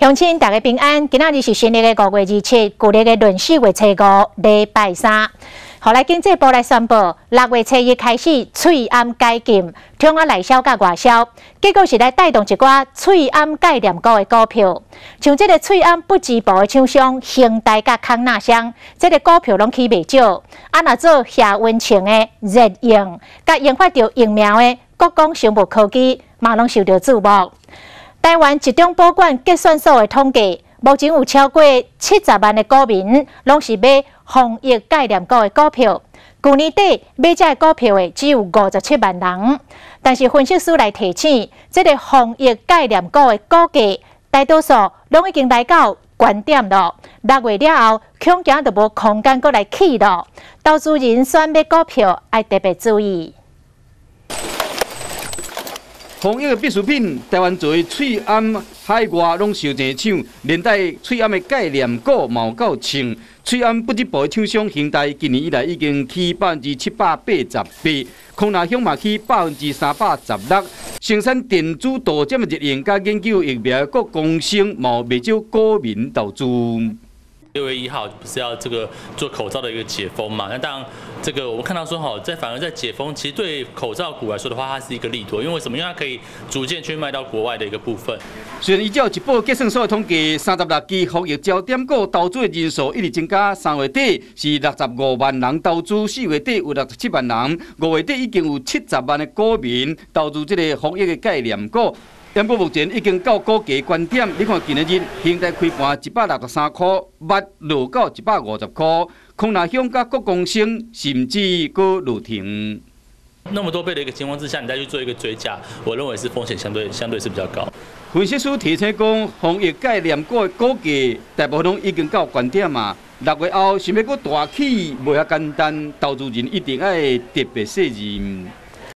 乡亲大家平安，今仔日是新历的5月27，旧历的闰4月初5，礼拜3。后来经济部来宣布，6月初1开始翠暗解禁，中央内销甲外销，结果是来带动一寡翠暗概念股的股票，像这个翠暗不织布的厂商恒大甲康纳香，这个股票拢起袂少。若做夏温情的热映，甲研发着疫苗的国光生物科技，嘛拢受到注目。台湾集中保管结算所的统计，目前有超过70万的股民，拢是买防疫概念股的股票。去年底买这股票的只有57万人，但是分析师来提醒，这个防疫概念股的股价，大多数拢已经来到高点了。6月了后，恐惊就无空间搁来起了。投资人选买股票要特别注意。防疫的必需品，台湾作为翠暗海外拢受真抢，连带翠暗的概念股嘛有够抢。翠暗不织布的厂商恒大今年以来已经起788%，康纳香嘛起316%，生产电子导针的日用甲研究疫苗各公司嘛未少股民投资。6月1号不是要这个做口罩的一个解封嘛？那当然，这个我们看到说反而在解封，其实对口罩股来说的话，它是一个利多，因为什么？因为它可以逐渐去卖到国外的一个部分。虽然依照一报结算所的统计，36支防疫焦点股投资的人数一直增加，3月底是65万人投资，4月底有67万人，5月底已经有70万的股民投资这个防疫的概念股。不过目前已经到股价关点，你看今日恒大开盘163块，末落到150块，康纳香甲国光生甚至搁落停。那么多倍的一个情况之下，你再去做一个追加，我认为是风险相对是比较高。分析师提醒讲，防疫概念股的股价大部分拢已经到关点嘛，6月后想要搁大起，袂遐简单，投资人一定要特别小心。